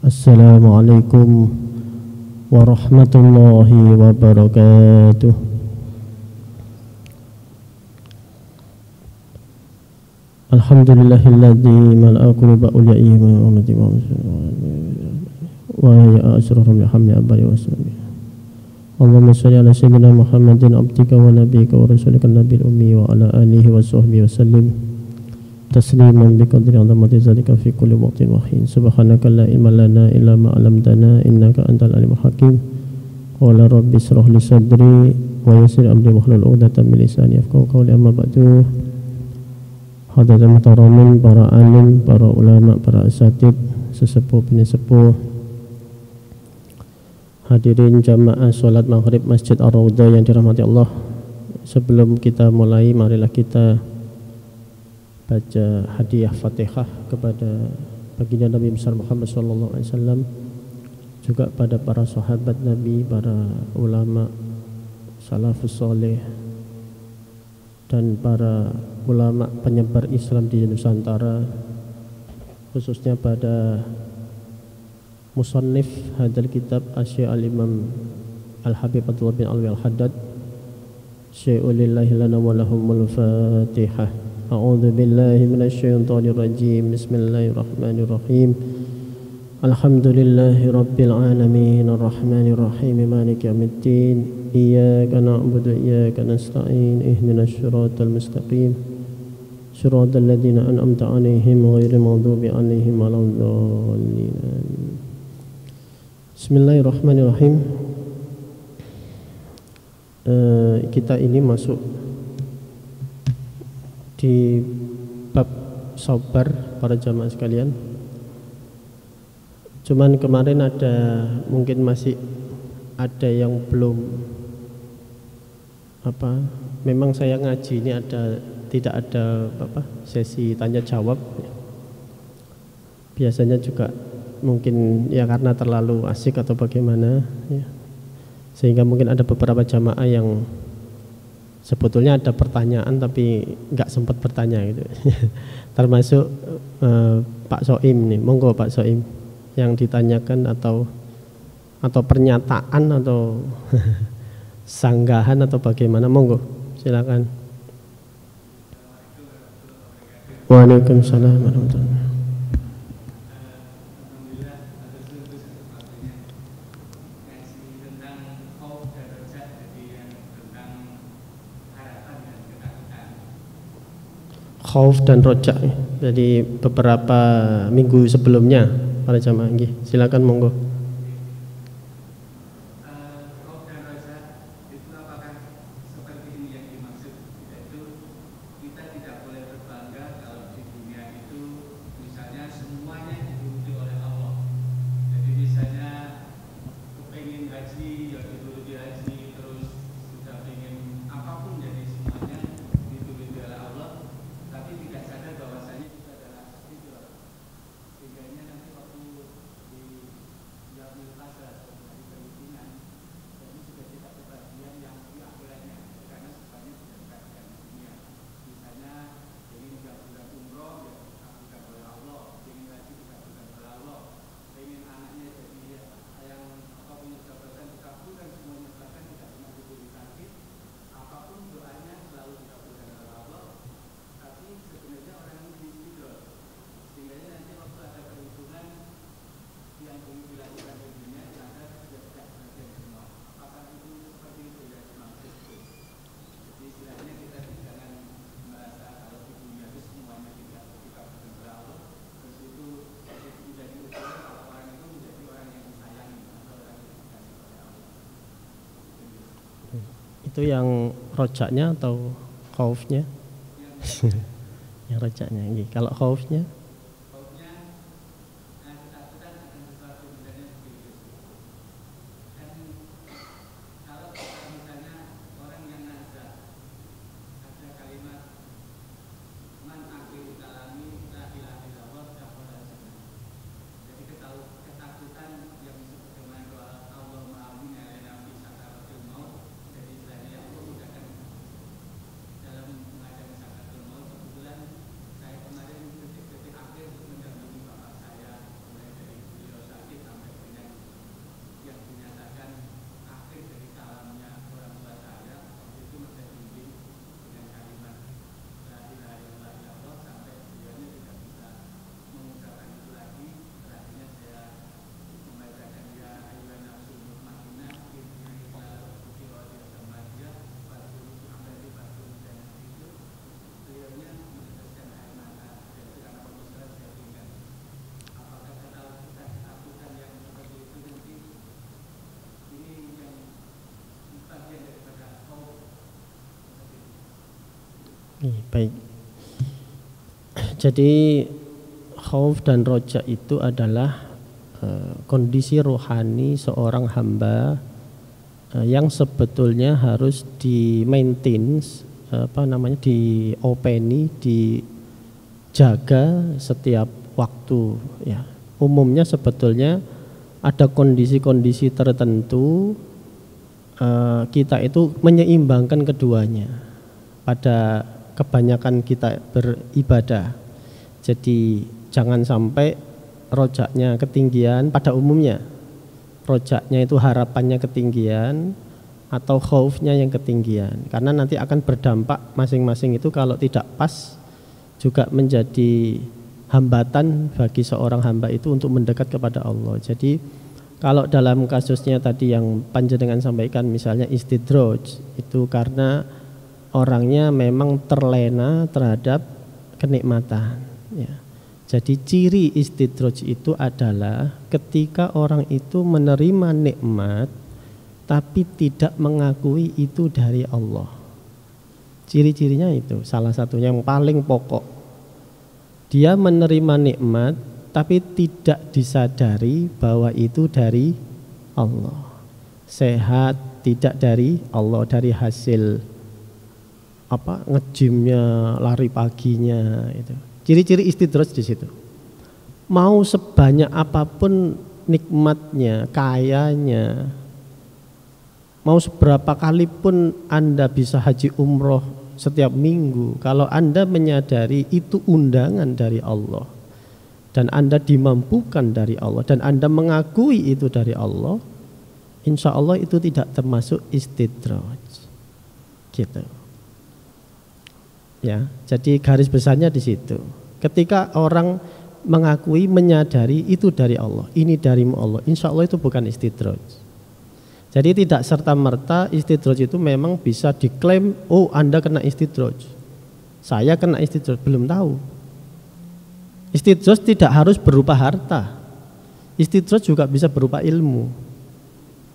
Assalamualaikum warahmatullahi wabarakatuh. Alhamdulillahilladzi mala'a quluba awliya'ihi wa ummatihi wa ya asrarhum bihamdi abadi wa sahbihi. Allahumma shalli ala sayyidina Muhammadin abdika wa nabiyyika wa rasulika nabiyil ummi wa ala alihi wa sahbihi wa sallim tasliman biqadri 'azamati zatika fi kulli waqtin wa hin. Subhanaka la ilma lana illa ma 'allamtana innaka antal alimul hakim. Qala rabbi ishrah li sadri wa yassir amri wahlul 'uqdatam min lisani yafqahu qawli. Amma ba'du. Hadirin muhtaramin, para alim, para ulama, para asatid, sesepuh penesepuh, hadirin jamaah sholat maghrib Masjid Ar-Raudhah yang dirahmati Allah. Sebelum kita mulai, marilah kita baca hadiah Fatihah kepada baginda Nabi besar Muhammad SAW, juga pada para sahabat Nabi, para ulama salafus soleh, dan para ulama penyebar Islam di Nusantara, khususnya pada musannif hadal kitab Asy-Syaikh al-Imam Al-Habib Abdullah bin Alwi Al-Haddad. Syai'ulillahi lana wa lahumul Fatihah. A'udzu billahi minasy syaithanir rajim. Bismillahirrahmanirrahim. Alhamdulillahi rabbil alamin arrahmanir rahim maliki yaumiddin. Iyyaka na'budu wa iyyaka nasta'in. Ihdinas siratal mustaqim. Siratal ladzina an'amta 'alaihim ghairil maghdubi 'alaihim waladdallin. Bismillahirrahmanirrahim. Kita ini masuk di bab sabar para jamaah sekalian. Cuman kemarin mungkin masih ada yang belum memang saya ngaji ini tidak ada sesi tanya jawab. Biasanya juga mungkin ya karena terlalu asik atau bagaimana ya, sehingga mungkin ada beberapa jamaah yang sebetulnya ada pertanyaan tapi nggak sempat bertanya gitu. Termasuk Pak Soim nih, monggo Pak Soim, yang ditanyakan atau pernyataan atau sanggahan atau bagaimana, monggo silakan. Waalaikumsalam warahmatullahi wabarakatuh. Khauf dan roja, jadi beberapa minggu sebelumnya para jamaah, silakan monggo. Itu yang rojaknya atau khaufnya? Yang rojaknya. Kalau khaufnya? Baik. Jadi khauf dan roja itu adalah kondisi rohani seorang hamba yang sebetulnya harus di-maintain, diopeni, dijaga setiap waktu ya. Umumnya sebetulnya ada kondisi-kondisi tertentu kita itu menyeimbangkan keduanya pada kebanyakan kita beribadah. Jadi jangan sampai rojaknya ketinggian. Pada umumnya rojaknya itu harapannya ketinggian atau khaufnya yang ketinggian, karena nanti akan berdampak masing-masing itu kalau tidak pas juga menjadi hambatan bagi seorang hamba itu untuk mendekat kepada Allah. Jadi kalau dalam kasusnya tadi yang panjenengan sampaikan, misalnya istidraj, itu karena orangnya memang terlena terhadap kenikmatan ya. Jadi ciri istidraj itu adalah ketika orang itu menerima nikmat tapi tidak mengakui itu dari Allah. Ciri-cirinya itu salah satunya yang paling pokok. Dia menerima nikmat tapi tidak disadari bahwa itu dari Allah. Sehat tidak dari Allah, dari hasil ngejimnya, lari paginya itu. Ciri-ciri istidraj di situ. Mau sebanyak apapun nikmatnya, kayanya, mau seberapa kali pun Anda bisa haji umroh setiap minggu, kalau Anda menyadari itu undangan dari Allah dan Anda dimampukan dari Allah dan Anda mengakui itu dari Allah, insya Allah itu tidak termasuk istidraj gitu ya. Jadi garis besarnya di situ. Ketika orang mengakui, menyadari itu dari Allah, ini darimu Allah, insya Allah itu bukan istidraj. Jadi tidak serta-merta istidraj itu memang bisa diklaim, oh Anda kena istidraj, saya kena istidraj, belum tahu. Istidraj tidak harus berupa harta. Istidraj juga bisa berupa ilmu.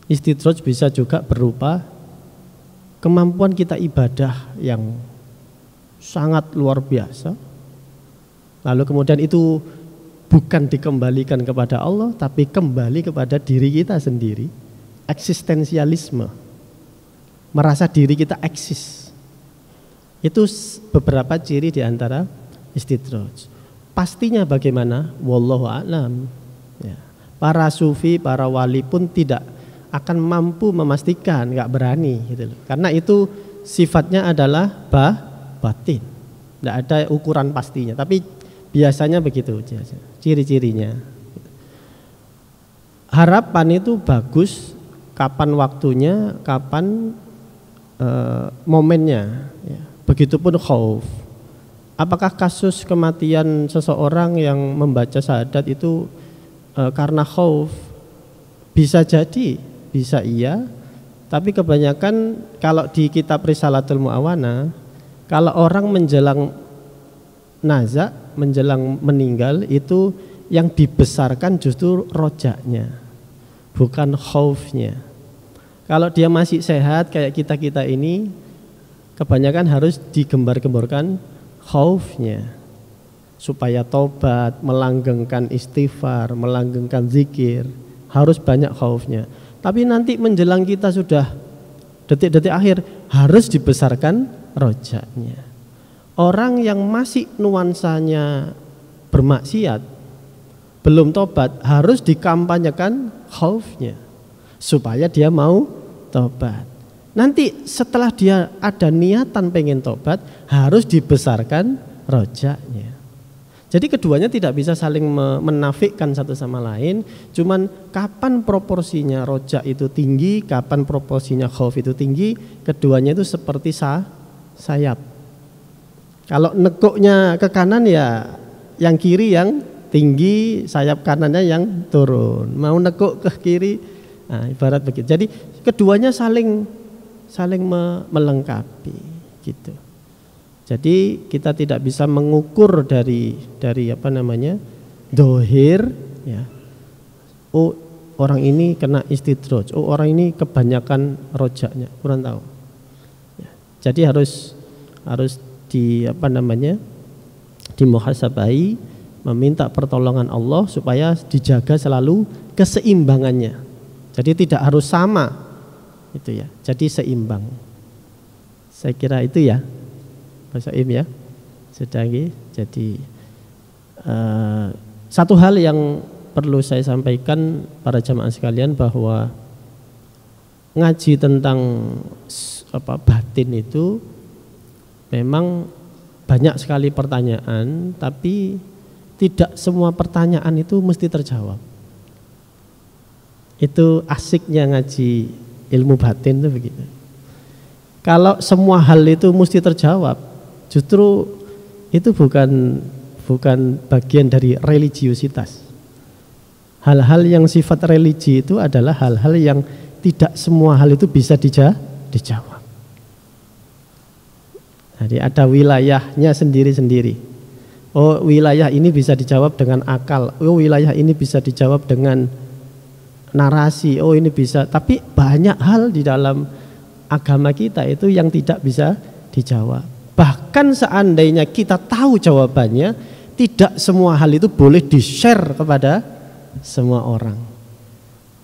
Istidraj bisa juga berupa kemampuan kita ibadah yang sangat luar biasa. Lalu kemudian itu bukan dikembalikan kepada Allah, tapi kembali kepada diri kita sendiri. Eksistensialisme, merasa diri kita eksis. Itu beberapa ciri di antara istidraj. Pastinya bagaimana? Wallahu a'lam ya. Para sufi, para wali pun tidak akan mampu memastikan, nggak berani gitu loh. Karena itu sifatnya adalah batin, nggak ada ukuran pastinya. Tapi biasanya begitu ciri-cirinya. Harapan itu bagus, kapan waktunya, kapan momennya ya. Begitupun khauf. Apakah kasus kematian seseorang yang membaca syahadat itu karena khauf? Bisa jadi, bisa iya. Tapi kebanyakan kalau di kitab Risalatul Mu'awana, kalau orang menjelang nazak, menjelang meninggal, itu yang dibesarkan justru rojaknya, bukan khaufnya. Kalau dia masih sehat kayak kita-kita ini, kebanyakan harus digembar-gemborkan khaufnya, supaya tobat, melanggengkan istighfar, melanggengkan zikir, harus banyak khaufnya. Tapi nanti menjelang kita sudah detik-detik akhir, harus dibesarkan rojaknya. Orang yang masih nuansanya bermaksiat, belum tobat, harus dikampanyekan khaufnya supaya dia mau tobat. Nanti setelah dia ada niatan pengen tobat, harus dibesarkan rojaknya. Jadi keduanya tidak bisa saling menafikan satu sama lain. Cuman kapan proporsinya rojak itu tinggi, kapan proporsinya khauf itu tinggi, keduanya itu seperti sayap. Kalau nekuknya ke kanan ya yang kiri yang tinggi, sayap kanannya yang turun. Mau nekuk ke kiri, nah, ibarat begitu. Jadi keduanya saling melengkapi gitu. Jadi kita tidak bisa mengukur dari dohir ya. Oh orang ini kena istidraj, oh orang ini kebanyakan rojaknya, kurang tahu. Ya. Jadi harus dimuhasabahi, meminta pertolongan Allah supaya dijaga selalu keseimbangannya. Jadi tidak harus sama, itu ya. Jadi seimbang. Saya kira itu ya, Pak Soim ya. Sudah. Jadi satu hal yang perlu saya sampaikan para jamaah sekalian, bahwa ngaji tentang batin itu memang banyak sekali pertanyaan, tapi tidak semua pertanyaan itu mesti terjawab. Itu asiknya ngaji ilmu batin itu begitu. Kalau semua hal itu mesti terjawab, justru itu bukan bagian dari religiositas. Hal-hal yang sifat religi itu adalah hal-hal yang tidak semua hal itu bisa dijawab. Jadi ada wilayahnya sendiri-sendiri. Oh, wilayah ini bisa dijawab dengan akal. Oh, wilayah ini bisa dijawab dengan narasi. Oh, ini bisa. Tapi banyak hal di dalam agama kita itu yang tidak bisa dijawab. Bahkan seandainya kita tahu jawabannya, tidak semua hal itu boleh di-share kepada semua orang.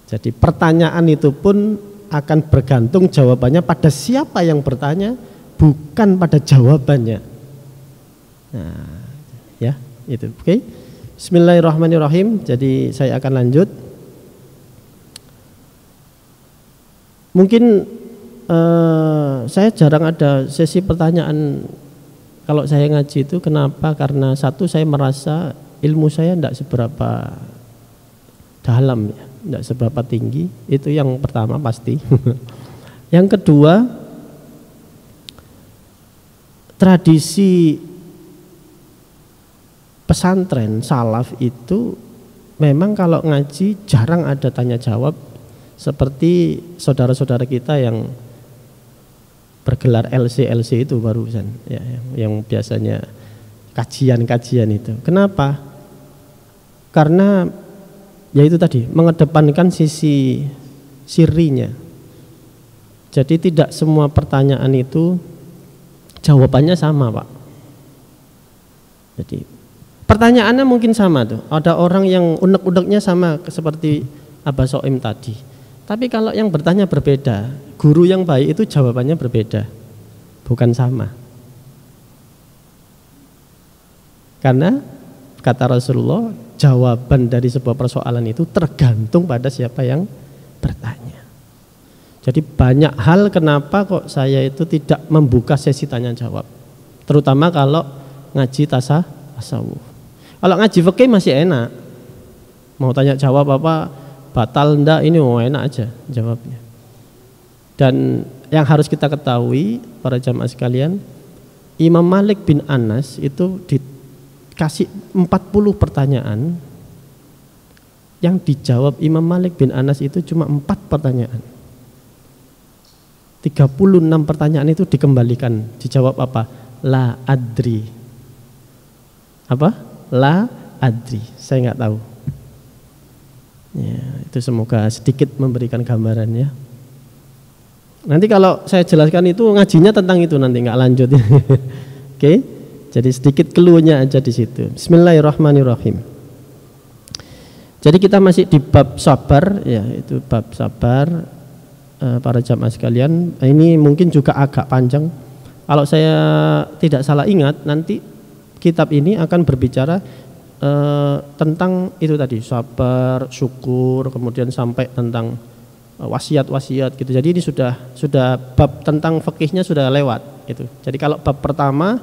Jadi pertanyaan itu pun akan bergantung jawabannya pada siapa yang bertanya, bukan pada jawabannya. Nah, ya, itu. Oke. Bismillahirrahmanirrahim. Jadi saya akan lanjut. Mungkin saya jarang ada sesi pertanyaan kalau saya ngaji itu. Kenapa? Karena satu, saya merasa ilmu saya tidak seberapa dalam ya, tidak seberapa tinggi. Itu yang pertama pasti. Yang kedua, tradisi pesantren salaf itu memang kalau ngaji jarang ada tanya jawab seperti saudara-saudara kita yang bergelar LC itu barusan ya, yang biasanya kajian-kajian itu. Kenapa? Karena ya itu tadi, mengedepankan sisi sirinya. Jadi tidak semua pertanyaan itu jawabannya sama, Pak. Jadi pertanyaannya mungkin sama tuh. Ada orang yang unek-uneknya sama seperti Abah Soim tadi. Tapi kalau yang bertanya berbeda, guru yang baik itu jawabannya berbeda, bukan sama. Karena kata Rasulullah, jawaban dari sebuah persoalan itu tergantung pada siapa yang bertanya. Jadi banyak hal kenapa kok saya itu tidak membuka sesi tanya jawab, terutama kalau ngaji tasawuf. Kalau ngaji fikih masih enak, mau tanya jawab apa batal ndak, ini enak aja jawabnya. Dan yang harus kita ketahui para jamaah sekalian, Imam Malik bin Anas itu dikasih 40 pertanyaan, yang dijawab Imam Malik bin Anas itu cuma 4 pertanyaan. 36 pertanyaan itu dikembalikan, dijawab apa? La adri. Apa? La adri, saya nggak tahu. Ya, itu semoga sedikit memberikan gambaran ya. Nanti kalau saya jelaskan itu ngajinya tentang itu nanti nggak lanjut. Oke, jadi sedikit clue-nya aja di situ. Bismillahirrahmanirrahim. Jadi kita masih di bab sabar ya, itu bab sabar para jamaah sekalian. Ini mungkin juga agak panjang. Kalau saya tidak salah ingat, nanti kitab ini akan berbicara tentang itu tadi, sabar, syukur, kemudian sampai tentang wasiat-wasiat gitu. Jadi ini sudah bab tentang fikihnya sudah lewat gitu. Jadi kalau bab pertama,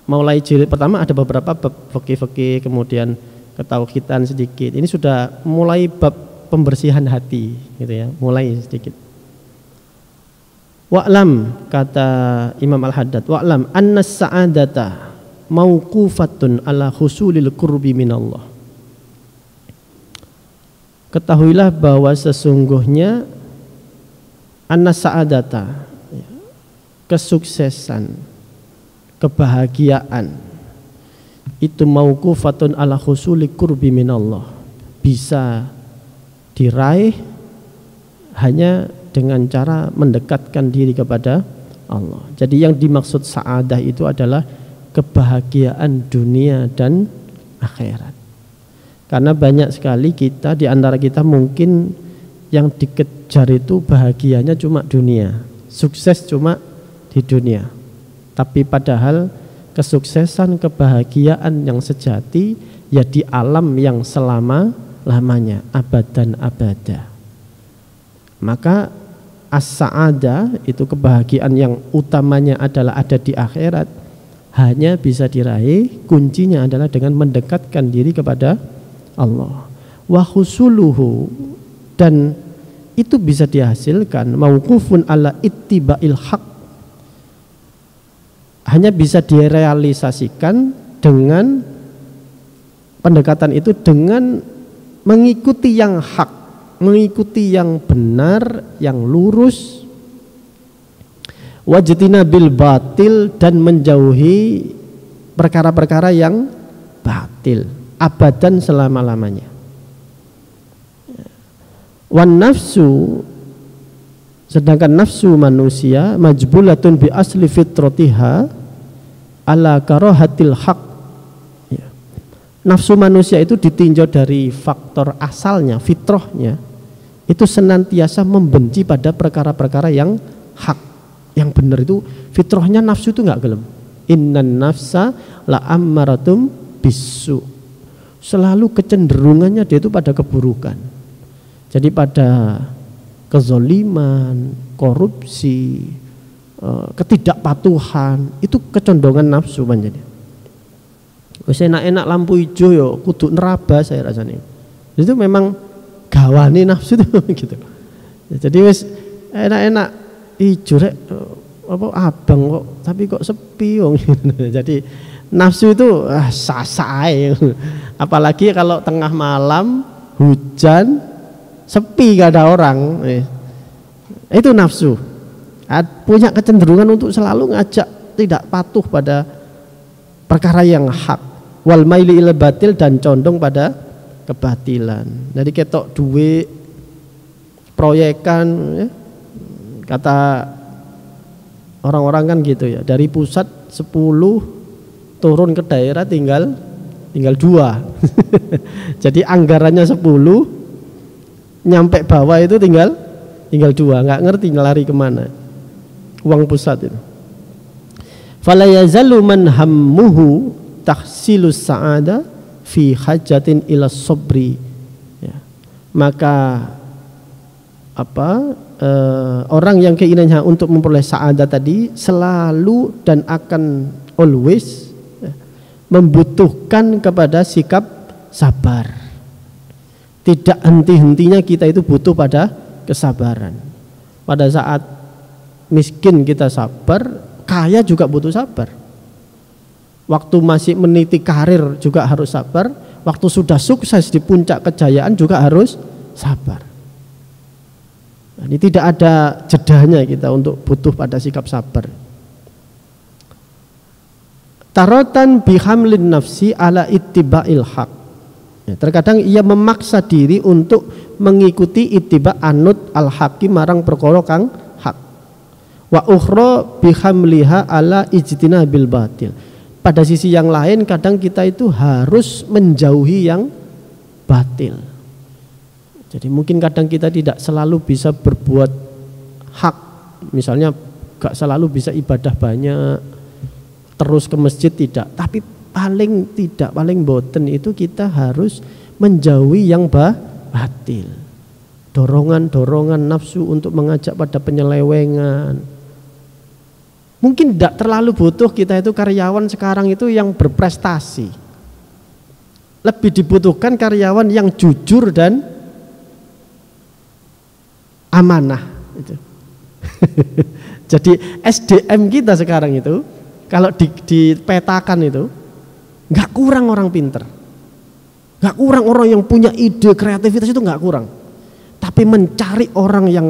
mulai jilid pertama ada beberapa bab fikih-fikih, kemudian ketauhidan sedikit. Ini sudah mulai bab pembersihan hati gitu ya, mulai sedikit. Wa'lam, kata Imam Al-Haddad, wa'lam anna sa'adata mauqufatun ala husulil qurbi minallah. Ketahuilah bahwa sesungguhnya anna sa'adata, kesuksesan, kebahagiaan itu mauqufatun ala husulil qurbi minallah, bisa diraih hanya dengan cara mendekatkan diri kepada Allah. Jadi yang dimaksud sa'adah itu adalah kebahagiaan dunia dan akhirat. Karena banyak sekali kita, di antara kita mungkin yang dikejar itu bahagianya cuma dunia, sukses cuma di dunia. Tapi padahal kesuksesan, kebahagiaan yang sejati ya di alam yang selama-lamanya, abadan abada. Maka as-sa'adah itu kebahagiaan yang utamanya adalah ada di akhirat, hanya bisa diraih, kuncinya adalah dengan mendekatkan diri kepada Allah. Wa husuluhu, dan itu bisa dihasilkan mauqufun ala ittiba'il haq, hanya bisa direalisasikan dengan pendekatan itu dengan mengikuti yang hak, mengikuti yang benar, yang lurus, wajtinabil batil, dan menjauhi perkara-perkara yang batil abadan selama-lamanya. Wan nafsu, sedangkan nafsu manusia majbulatun bi asli fitratiha ala karahatil haq. Nafsu manusia itu ditinjau dari faktor asalnya, fitrahnya itu senantiasa membenci pada perkara-perkara yang hak, yang benar. Itu fitrahnya, nafsu itu nggak gelem. Innan nafsa la ammaratum bisu, selalu kecenderungannya dia itu pada keburukan. Jadi pada kezoliman, korupsi, ketidakpatuhan, itu kecondongan nafsu panjang. Wis enak-enak lampu hijau yo kudu nerabas saya rasanya. Itu memang gawane nafsu itu gitu. Jadi wis enak-enak hijau rek apa abang kok, tapi kok sepi wong. Jadi nafsu itu sasae. Apalagi kalau tengah malam hujan sepi gak ada orang, itu nafsu. Punya kecenderungan untuk selalu ngajak tidak patuh pada perkara yang hak, wal maili ila batil, dan condong pada kebatilan. Jadi ketok duit proyekan ya. Kata orang-orang kan gitu ya, dari pusat 10 turun ke daerah tinggal 2. Jadi anggarannya 10, nyampe bawah itu tinggal 2, nggak ngerti lari kemana uang pusat itu. Fala yazalu man hammuhu tahsilus sa'ada fi hajatin ila sabri, ya. Maka orang yang keinginannya untuk memperoleh sa'adah tadi selalu dan akan always ya, membutuhkan kepada sikap sabar. Tidak henti-hentinya kita itu butuh pada kesabaran. Pada saat miskin kita sabar, kaya juga butuh sabar. Waktu masih meniti karir juga harus sabar. Waktu sudah sukses di puncak kejayaan juga harus sabar. Ini tidak ada jedanya kita untuk butuh pada sikap sabar. Tarotan bihamlin nafsi ala ittiba'il haq. Ya, terkadang ia memaksa diri untuk mengikuti ittiba anut al-hakim marang perkara kang hak. Wa ukhra bihamliha ala ijtinabil batil. Pada sisi yang lain kadang kita itu harus menjauhi yang batil. Jadi mungkin kadang kita tidak selalu bisa berbuat hak. Misalnya gak selalu bisa ibadah banyak, terus ke masjid tidak, tapi paling boten itu kita harus menjauhi yang batil. Dorongan-dorongan nafsu untuk mengajak pada penyelewengan. Mungkin tidak terlalu butuh kita itu karyawan sekarang itu yang berprestasi. Lebih dibutuhkan karyawan yang jujur dan amanah itu. Jadi SDM kita sekarang itu kalau dipetakan itu nggak kurang orang pinter, nggak kurang orang yang punya ide, kreativitas itu nggak kurang. Tapi mencari orang yang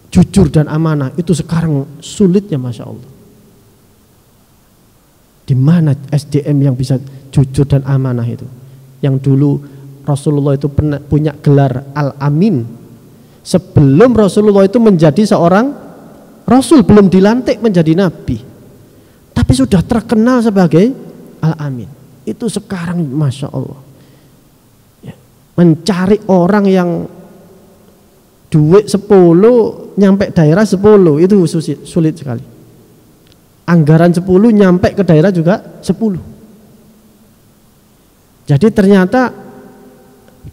jujur dan amanah itu sekarang sulitnya, masya Allah. Di mana SDM yang bisa jujur dan amanah itu? Yang dulu Rasulullah itu punya gelar Al-Amin sebelum Rasulullah itu menjadi seorang Rasul belum dilantik menjadi nabi, tapi sudah terkenal sebagai Al-Amin. Itu sekarang Masya Allah ya, mencari orang yang duit 10 nyampe daerah 10 itu sulit sekali. Anggaran 10 nyampe ke daerah juga 10. Jadi ternyata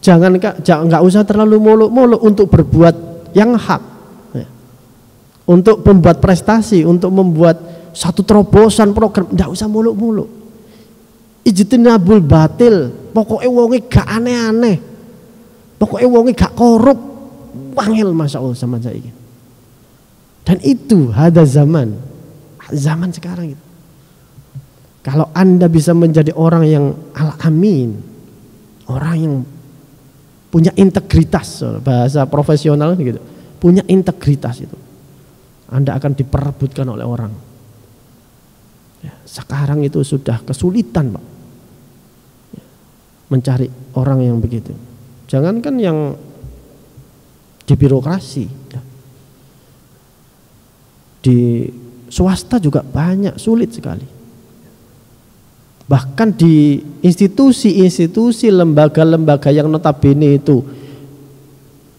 nggak usah terlalu muluk-muluk untuk berbuat yang hak ya. Untuk membuat prestasi, untuk membuat satu terobosan program, nggak usah muluk-muluk. Ijtinabul batil, pokoknya wonge gak aneh-aneh, pokoknya wonge gak korup, wangil Masya Allah sama saya. Dan itu ada zaman sekarang itu. Kalau Anda bisa menjadi orang yang Al-Amin, orang yang punya integritas, bahasa profesional gitu, punya integritas itu, Anda akan diperebutkan oleh orang. Ya, sekarang itu sudah kesulitan Pak ya, mencari orang yang begitu. Jangankan yang di birokrasi ya. Di swasta juga banyak, sulit sekali. Bahkan di institusi-institusi, lembaga-lembaga yang notabene itu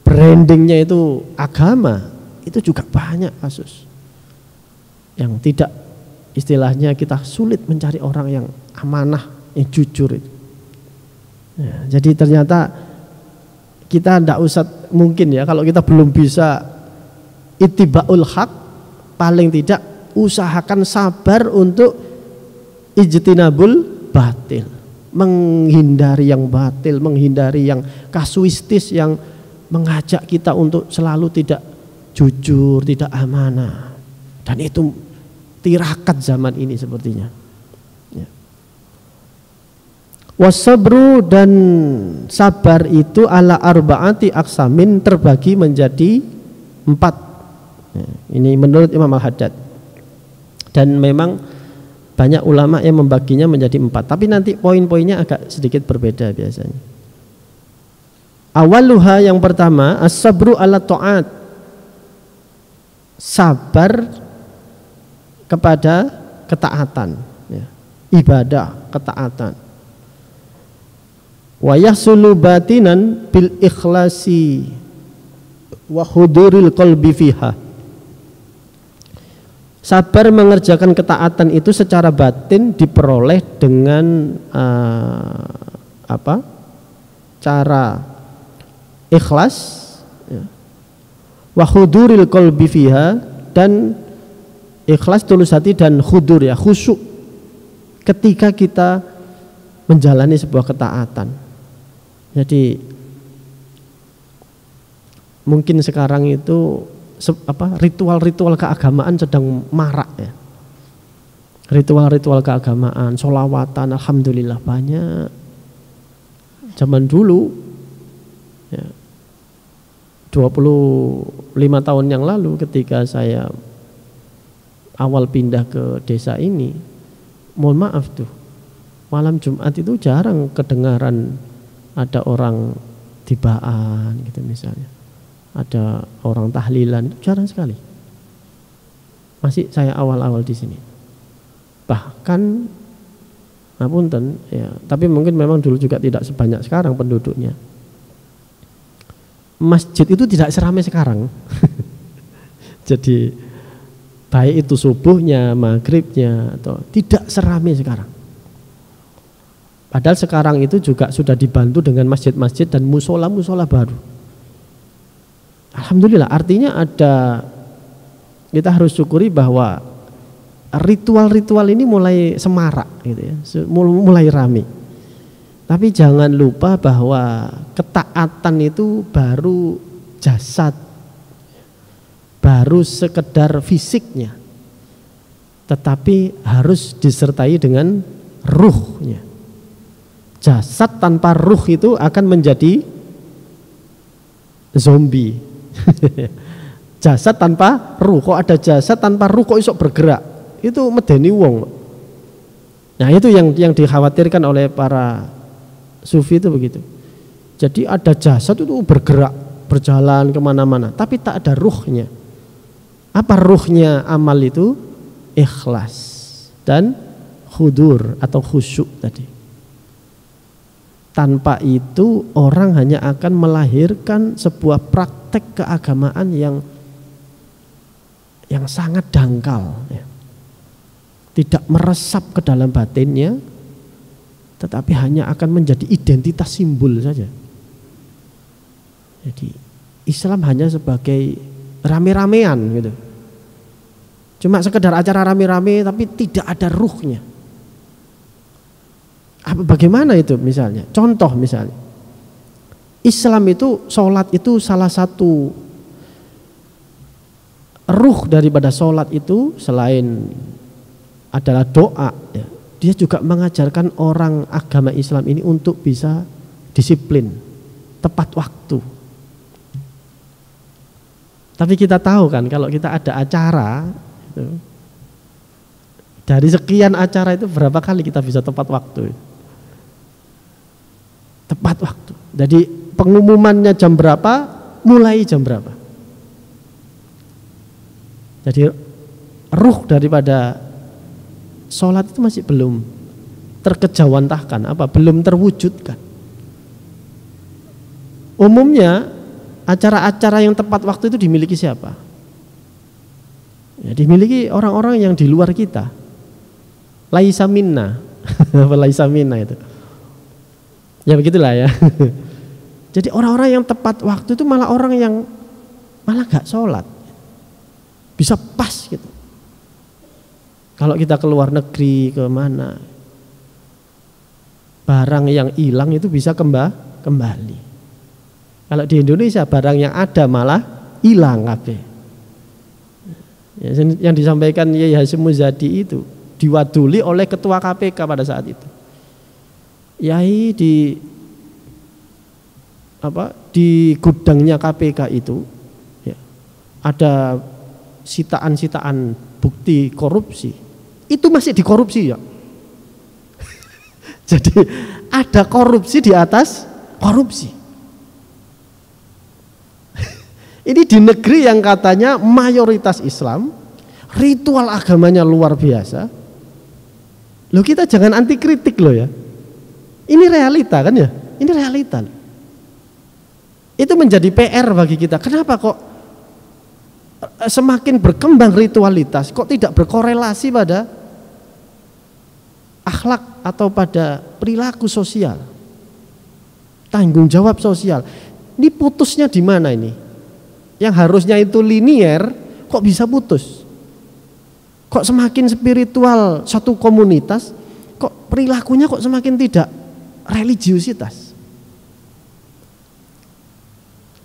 brandingnya itu agama, itu juga banyak kasus yang tidak, istilahnya kita sulit mencari orang yang amanah, yang jujur itu. Ya, jadi ternyata kita tidak usah, mungkin ya kalau kita belum bisa ittibaul haq, paling tidak usahakan sabar untuk ijtinabul batil, menghindari yang batil, menghindari yang kasuistis yang mengajak kita untuk selalu tidak jujur, tidak amanah. Dan itu tirakat zaman ini sepertinya ya. Wasabru, dan sabar itu ala arba'ati aksamin, terbagi menjadi 4 ya, ini menurut Imam Al-Haddad, dan memang banyak ulama yang membaginya menjadi 4, tapi nanti poin-poinnya agak sedikit berbeda biasanya. Awaluha, yang pertama, as-sabru ala ta'at, sabar kepada ketaatan ya, ibadah ketaatan. Wa yahsulu batinan bil ikhlasi wa huduril qalbi fiha. Sabar mengerjakan ketaatan itu secara batin diperoleh dengan cara ikhlas ya. Wa huduril qalbi fiha, dan ikhlas, tulus hati, dan khudur ya, khusyuk ketika kita menjalani sebuah ketaatan. Jadi mungkin sekarang itu ritual-ritual keagamaan sedang marak ya. Ritual-ritual keagamaan, sholawatan, alhamdulillah banyak. Zaman dulu ya, 25 tahun yang lalu ketika saya awal pindah ke desa ini, mohon maaf tuh, malam Jumat itu jarang kedengaran ada orang tibaan gitu misalnya, ada orang tahlilan, itu jarang sekali. Masih saya awal-awal di sini. Bahkan, ngapunten ya, tapi mungkin memang dulu juga tidak sebanyak sekarang penduduknya. Masjid itu tidak seramai sekarang. Jadi baik itu subuhnya, maghribnya, atau tidak seramai sekarang. Padahal sekarang itu juga sudah dibantu dengan masjid-masjid dan musola-musola baru. Alhamdulillah, artinya ada, kita harus syukuri bahwa ritual-ritual ini mulai semarak gitu ya, mulai rame. Tapi jangan lupa bahwa ketaatan itu baru jasad, baru sekedar fisiknya, tetapi harus disertai dengan ruhnya. Jasad tanpa ruh itu akan menjadi zombie. Jasad tanpa ruh, kok ada jasad tanpa ruh kok iso bergerak, itu medeni wong. Nah itu yang dikhawatirkan oleh para sufi itu begitu. Jadi ada jasad itu bergerak, berjalan kemana-mana, tapi tak ada ruhnya. Apa ruhnya amal itu? Ikhlas dan khudur atau khusyuk tadi. Tanpa itu orang hanya akan melahirkan sebuah praktek keagamaan yang sangat dangkal, ya. Tidak meresap ke dalam batinnya, tetapi hanya akan menjadi identitas simbol saja. Jadi Islam hanya sebagai rame-ramean gitu. Cuma sekedar acara rame-rame tapi tidak ada ruhnya. Bagaimana itu misalnya? Contoh misalnya, Islam itu, sholat itu salah satu ruh daripada sholat itu selain adalah doa, ya, dia juga mengajarkan orang agama Islam ini untuk bisa disiplin, tepat waktu. Tapi kita tahu kan kalau kita ada acara itu, dari sekian acara itu berapa kali kita bisa tepat waktu? Tepat waktu. Jadi pengumumannya jam berapa, mulai jam berapa. Jadi ruh daripada sholat itu masih belum terkejawantahkan, belum terwujudkan. Umumnya acara-acara yang tepat waktu itu dimiliki siapa? Ya, dimiliki orang-orang yang di luar kita. Laisa minna. Laisa minna itu. Ya begitulah ya. Jadi orang-orang yang tepat waktu itu malah orang yang malah gak sholat. Bisa pas gitu. Kalau kita ke luar negeri, ke mana, barang yang hilang itu bisa kembali. Kalau di Indonesia barang yang ada malah hilang kabeh. Ya, yang disampaikan Yai Hasyim Muzadi itu diwaduli oleh ketua KPK pada saat itu. Yai di gudangnya KPK itu, ya, ada sitaan-sitaan bukti korupsi. Itu masih dikorupsi ya. Jadi ada korupsi di atas korupsi. Ini di negeri yang katanya mayoritas Islam, ritual agamanya luar biasa. Loh, kita jangan anti kritik loh ya. Ini realita kan ya? Ini realita. Itu menjadi PR bagi kita. Kenapa kok semakin berkembang ritualitas kok tidak berkorelasi pada akhlak atau pada perilaku sosial, tanggung jawab sosial? Ini putusnya di mana ini? Yang harusnya itu linier kok bisa putus? Kok semakin spiritual satu komunitas, kok perilakunya kok semakin tidak religiusitas?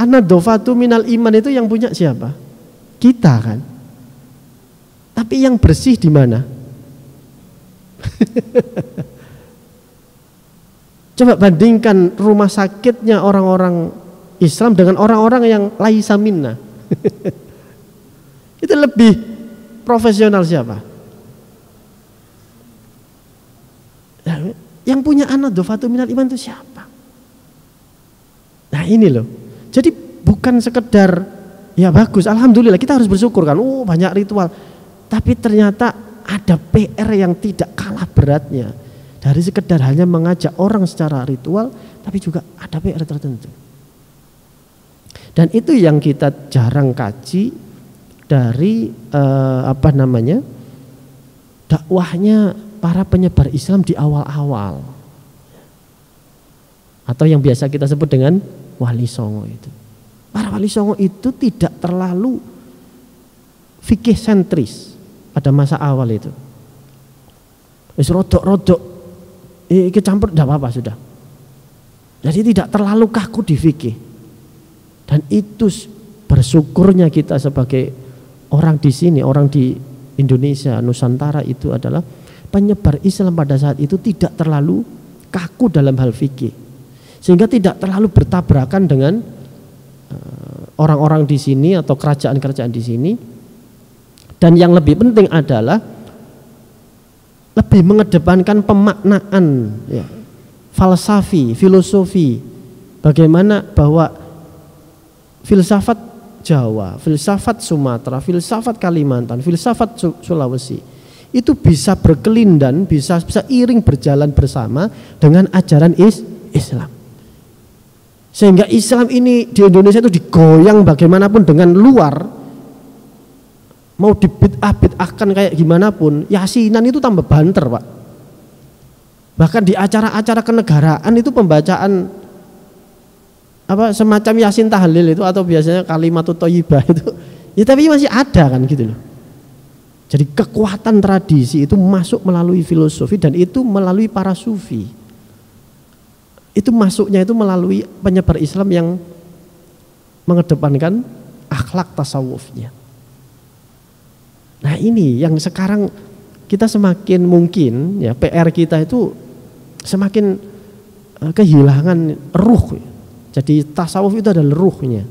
An-nadhofatu minal iman itu yang punya siapa? Kita kan. Tapi yang bersih di mana? Coba bandingkan rumah sakitnya orang-orang Islam dengan orang-orang yang laisa minna. Itu lebih profesional siapa? Yang punya an-nadhofatu minal iman itu siapa? Nah ini loh. Jadi bukan sekedar ya bagus, alhamdulillah kita harus bersyukur kan, banyak ritual. Tapi ternyata ada PR yang tidak kalah beratnya dari sekedar hanya mengajak orang secara ritual, tapi juga ada PR tertentu. Dan itu yang kita jarang kaji dari dakwahnya para penyebar Islam di awal-awal, atau yang biasa kita sebut dengan Wali Songo itu. Para Wali Songo itu tidak terlalu fikih sentris pada masa awal itu. Wis rodok-rodok kecampur tidak apa-apa sudah. Jadi tidak terlalu kaku di fikih. Dan itu bersyukurnya kita sebagai orang di sini, orang di Indonesia, Nusantara itu adalah penyebar Islam pada saat itu tidak terlalu kaku dalam hal fikih. Sehingga tidak terlalu bertabrakan dengan orang-orang di sini atau kerajaan-kerajaan di sini. Dan yang lebih penting adalah lebih mengedepankan pemaknaan, ya, falsafi, filosofi. Bagaimana bahwa filsafat Jawa, filsafat Sumatera, filsafat Kalimantan, filsafat Sulawesi itu bisa berkelindan, bisa iring berjalan bersama dengan ajaran Islam. Sehingga Islam ini di Indonesia itu digoyang bagaimanapun dengan luar, mau dibid'ah-bid'ahkan kayak gimana pun, yasinan itu tambah banter, Pak. Bahkan di acara-acara kenegaraan itu pembacaan semacam yasin tahlil itu atau biasanya kalimatut thayyibah itu, ya tapi masih ada kan gitu loh. Jadi kekuatan tradisi itu masuk melalui filosofi dan itu melalui para sufi. Itu masuknya itu melalui penyebar Islam yang mengedepankan akhlak tasawufnya. Nah ini yang sekarang kita semakin mungkin ya PR kita itu semakin kehilangan ruh. Jadi tasawuf itu adalah ruhnya.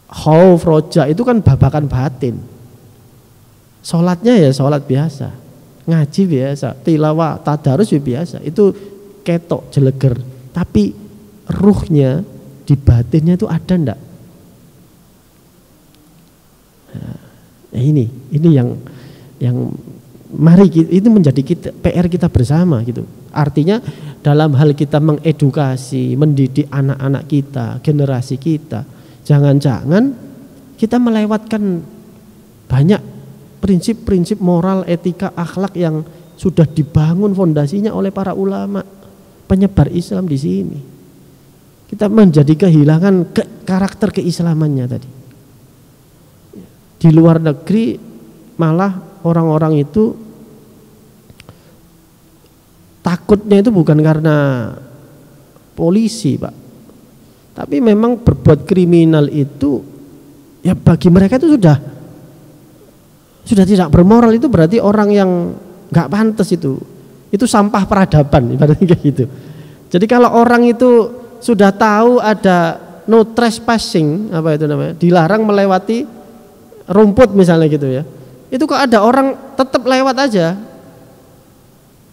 Khauf, roja itu kan babakan batin. Sholatnya ya sholat biasa, ngaji biasa, tilawah, tadarus ya biasa. Itu ketok, jeleger. Tapi ruhnya di batinnya itu ada ndak? Nah, ini yang mari itu menjadi PR kita bersama gitu. Artinya dalam hal kita mengedukasi, mendidik anak-anak kita, generasi kita, jangan-jangan kita melewatkan banyak prinsip-prinsip moral, etika, akhlak yang sudah dibangun fondasinya oleh para ulama penyebar Islam di sini. Kita menjadi kehilangan karakter keislamannya tadi. Di luar negeri malah orang-orang itu takutnya itu bukan karena polisi, Pak. Tapi memang berbuat kriminal itu ya bagi mereka itu sudah tidak bermoral, itu berarti orang yang nggak pantas itu sampah peradaban ibaratnya kayak gitu. Jadi kalau orang itu sudah tahu ada no trespassing, apa itu namanya, dilarang melewati rumput misalnya gitu ya, itu kok ada orang tetap lewat aja,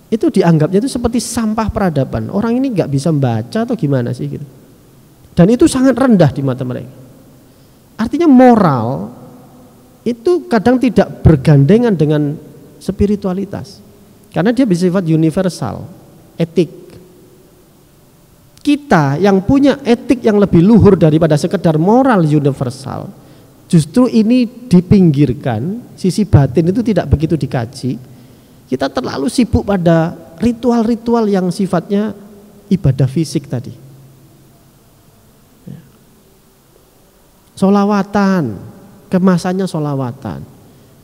itu dianggapnya itu seperti sampah peradaban. Orang ini nggak bisa membaca atau gimana sih gitu. Dan itu sangat rendah di mata mereka. Artinya moral itu kadang tidak bergandengan dengan spiritualitas, karena dia bersifat universal, etik. Kita yang punya etik yang lebih luhur daripada sekedar moral universal, justru ini dipinggirkan, sisi batin itu tidak begitu dikaji. Kita terlalu sibuk pada ritual-ritual yang sifatnya ibadah fisik tadi. Sholawatan, kemasannya sholawatan,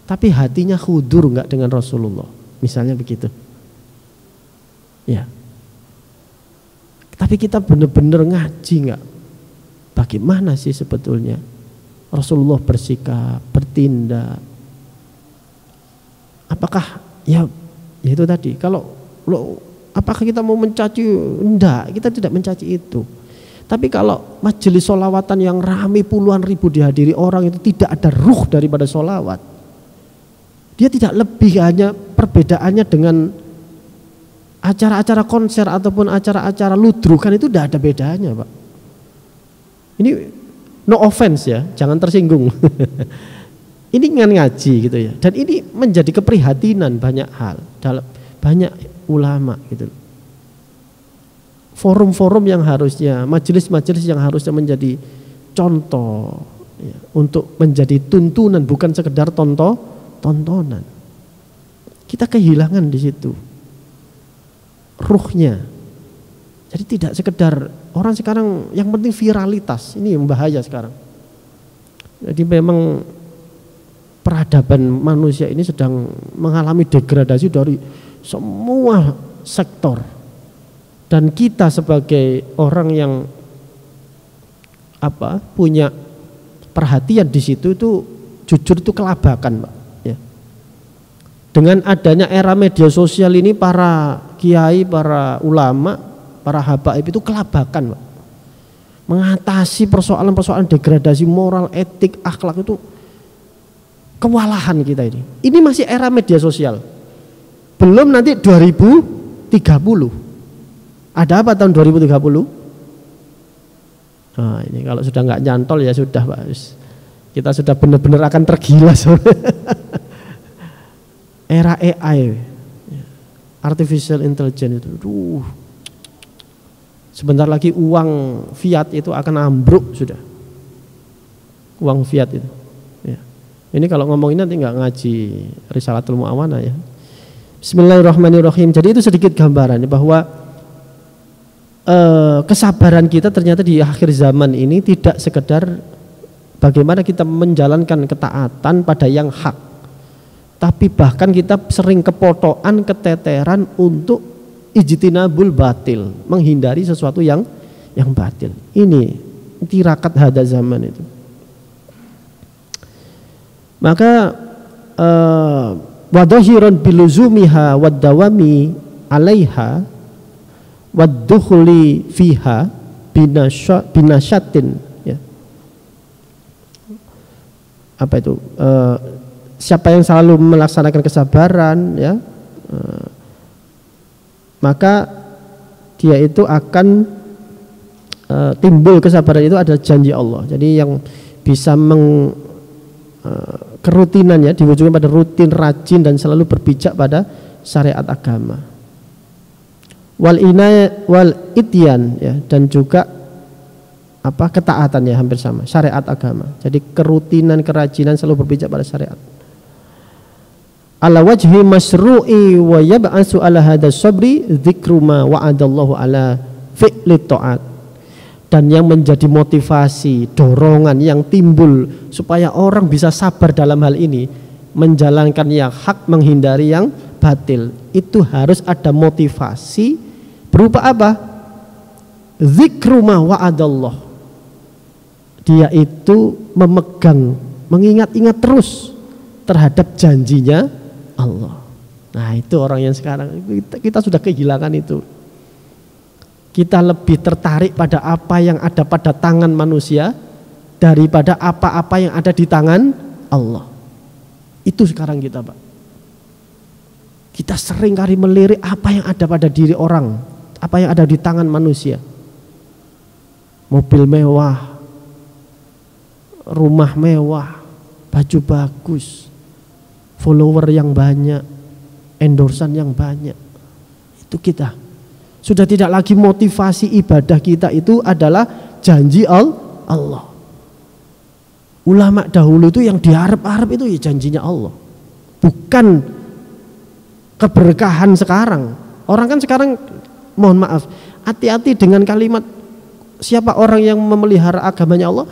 tapi hatinya khudur enggak dengan Rasulullah, misalnya begitu. Ya. Tapi kita benar-benar ngaji enggak? Bagaimana sih sebetulnya Rasulullah bersikap, bertindak? Apakah ya itu tadi, kalau apakah kita mau mencaci? Enggak, kita tidak mencaci itu. Tapi kalau majelis sholawatan yang ramai puluhan ribu dihadiri orang itu tidak ada ruh daripada sholawat, dia tidak lebih, hanya perbedaannya dengan acara-acara konser ataupun acara-acara ludrukan itu tidak ada bedanya, Pak. Ini no offense ya, jangan tersinggung. Ini kan ngaji gitu ya, dan ini menjadi keprihatinan banyak hal dalam banyak ulama gitu. Forum-forum yang harusnya, majelis-majelis yang harusnya menjadi contoh ya, untuk menjadi tuntunan, bukan sekedar tontonan. Kita kehilangan di situ ruhnya. Jadi tidak sekedar orang sekarang yang penting viralitas, ini yang bahaya sekarang. Jadi memang peradaban manusia ini sedang mengalami degradasi dari semua sektor. Dan kita sebagai orang yang punya perhatian di situ itu jujur itu kelabakan, Pak. Ya. Dengan adanya era media sosial ini, para kiai, para ulama, para habaib itu kelabakan, Pak. Mengatasi persoalan-persoalan degradasi moral, etik, akhlak itu kewalahan kita ini. Ini masih era media sosial. Belum nanti 2030. Ada apa tahun 2030? Nah, ini kalau sudah nggak nyantol ya sudah Pak. Kita sudah benar-benar akan tergila era AI, artificial intelligence itu. Sebentar lagi uang fiat itu akan ambruk sudah. Uang fiat itu. Ya. Ini kalau ngomongin nanti nggak ngaji Risalatul Mu'awana ya. Bismillahirrahmanirrahim. Jadi itu sedikit gambaran bahwa kesabaran kita ternyata di akhir zaman ini tidak sekedar bagaimana kita menjalankan ketaatan pada yang hak, tapi bahkan kita sering kepotokan, keteteran untuk ijtinabul batil, menghindari sesuatu yang batil. Ini tirakat hada zaman itu. Maka wadhahiran biluzumiha waddawami 'alaiha waddukhuli fiha binasyatin ya. Apa itu? Siapa yang selalu melaksanakan kesabaran ya, maka dia itu akan timbul kesabaran itu adalah janji Allah. Jadi yang bisa kerutinan ya, diwujudkan pada rutin, rajin dan selalu berpijak pada syariat agama. Wal ityan ya, dan juga ketaatan ya, hampir sama, syariat agama. Jadi kerutinan, kerajinan selalu berpijak pada syariat. Ala wajhi masru'i wa yab'asu ala hadha sabri dzikru ma wa'adallahu ala fi'li ta'at. Dan yang menjadi motivasi, dorongan yang timbul supaya orang bisa sabar dalam hal ini, menjalankan yang hak, menghindari yang batil, itu harus ada motivasi berupa apa? Dzikru ma wa'adallah. Dia itu memegang, mengingat-ingat terus terhadap janjinya Allah. Nah, itu orang yang sekarang kita sudah kehilangan itu. Kita lebih tertarik pada apa yang ada pada tangan manusia daripada apa-apa yang ada di tangan Allah. Itu sekarang kita, Pak. Kita sering kali melirik apa yang ada pada diri orang, apa yang ada di tangan manusia. Mobil mewah, rumah mewah, baju bagus, follower yang banyak, endorsan yang banyak. Itu kita. Sudah tidak lagi motivasi ibadah kita itu adalah janji Allah. Ulama dahulu itu yang diharap-harap itu ya janjinya Allah, bukan keberkahan sekarang. Orang kan sekarang, mohon maaf, hati-hati dengan kalimat siapa orang yang memelihara agamanya Allah,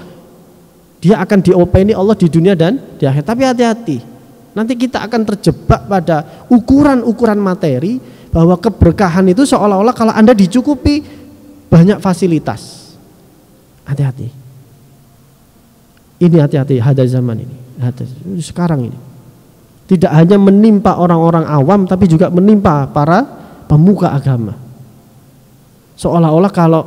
dia akan diopeni Allah di dunia dan di akhirat. Tapi hati-hati, nanti kita akan terjebak pada ukuran-ukuran materi, bahwa keberkahan itu seolah-olah kalau Anda dicukupi banyak fasilitas. Hati-hati. Ini hati-hati, hada zaman ini. Sekarang ini. Tidak hanya menimpa orang-orang awam, tapi juga menimpa para pemuka agama. Seolah-olah kalau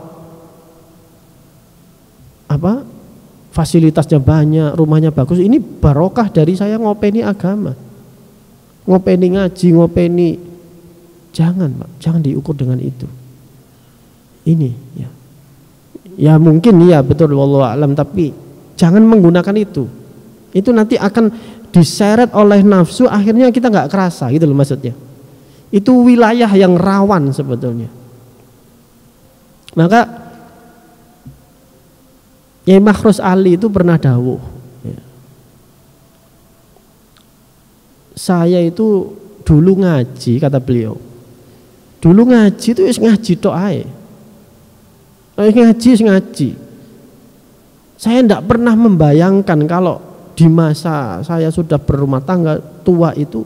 fasilitasnya banyak, rumahnya bagus, ini barokah dari saya ngopeni agama, ngopeni ngaji, ngopeni. Jangan, Pak, jangan diukur dengan itu. Ini ya. Ya mungkin ya betul, wallahu a'lam, tapi jangan menggunakan itu. Itu nanti akan diseret oleh nafsu, akhirnya kita nggak kerasa gitu loh maksudnya. Itu wilayah yang rawan sebetulnya. Maka Yai Makhrus Ali itu pernah dawuh ya. Saya itu dulu ngaji, kata beliau, dulu ngaji itu ngaji tok ae. Ngaji. Saya tidak pernah membayangkan kalau di masa saya sudah berumah tangga tua itu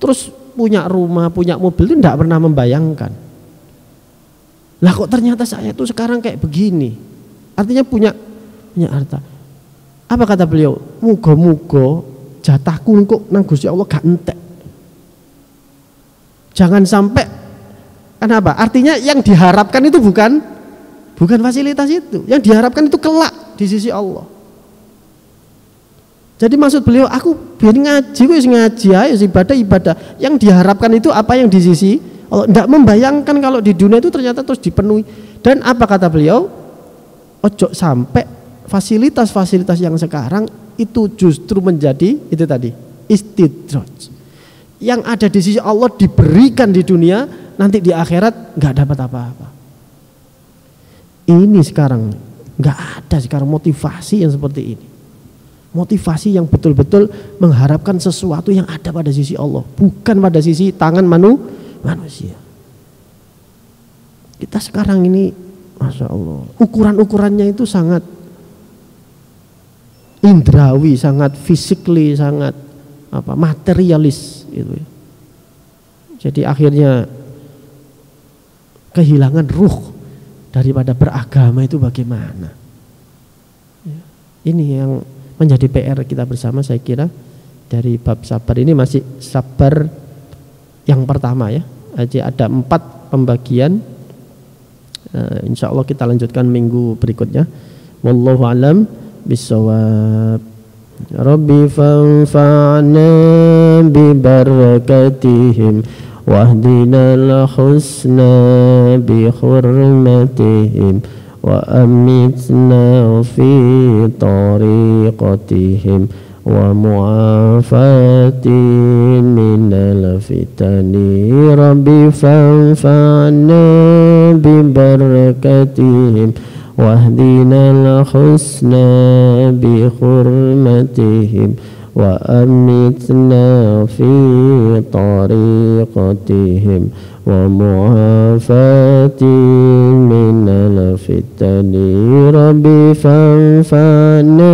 terus punya rumah, punya mobil, itu tidak pernah membayangkan. Lah kok ternyata saya itu sekarang kayak begini. Artinya punya harta. Apa kata beliau? Muga-muga jatahku kok nang Gusti Allah gak entek. Jangan sampai. Kenapa? Artinya yang diharapkan itu bukan fasilitas itu. Yang diharapkan itu kelak di sisi Allah. Jadi maksud beliau, aku biar ngaji, wis ngaji aja, ibadah. Yang diharapkan itu apa yang di sisi Allah. Tidak membayangkan kalau di dunia itu ternyata terus dipenuhi. Dan apa kata beliau? ojo sampai fasilitas-fasilitas yang sekarang itu justru menjadi itu tadi istidraj. Yang ada di sisi Allah diberikan di dunia, nanti di akhirat nggak dapat apa-apa. Ini sekarang nggak ada sekarang motivasi yang seperti ini. Motivasi yang betul-betul mengharapkan sesuatu yang ada pada sisi Allah, bukan pada sisi tangan manusia. Kita sekarang ini, Masya Allah, ukuran-ukurannya itu sangat indrawi, sangat physically, sangat materialis gitu ya. Jadi akhirnya kehilangan ruh daripada beragama itu bagaimana. Ini yang menjadi PR kita bersama, saya kira, dari bab sabar ini. Masih sabar yang pertama ya. Jadi ada 4 pembagian. Insya Allah kita lanjutkan minggu berikutnya. Wallahu a'lam bishawab. Rabbi fanfa'na bi barakatihim wahdina al-husna bi hurmatihim wa amitna fi tariqatihim wa mu'afatin minal fitani. Rabbi fanfa'na bi barakatihim wahdina al-husna bi hurmatihim wa amitna fi tariqatihim wa mu'afatin minal fitani. Rabbi fanfa'na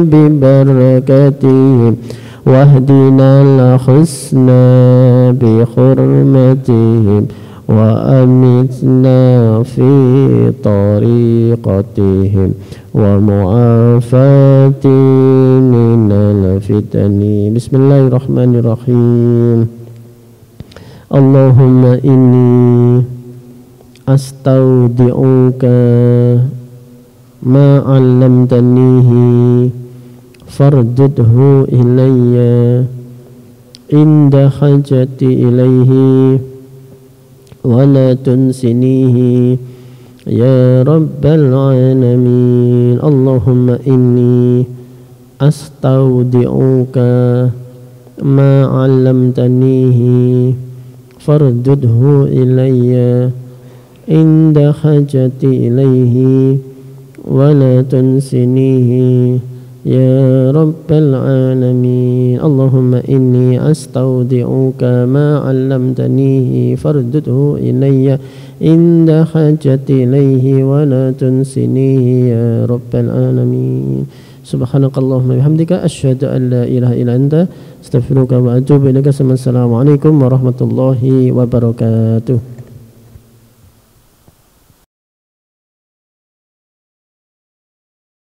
bi barakatihim wahdina al-husna bi hurmatihim wa amitna fi tariqatihim wa mu'afatin minal fitani. Bismillahirrahmanirrahim. Allahumma inni astaudi'uka ma 'allamtanihi fardudhu ilayya inda hajati ilayhi ولا تنسنيه يا رب العالمين. اللهم إني أستودعك ما علمتنيه فاردده إلي عند حاجتي إليه ولا تنسنيه يا رب العالمين. اللهم إني أستودعك ما علمتنيه فاردده إلي عند حاجتي إليه ولا تنسنيه يا رب العالمين. سبحانك اللهم وبحمدك أشهد أن لا إله إلا أنت أستغفرك وأتوب إليك. السلام عليكم ورحمة الله وبركاته.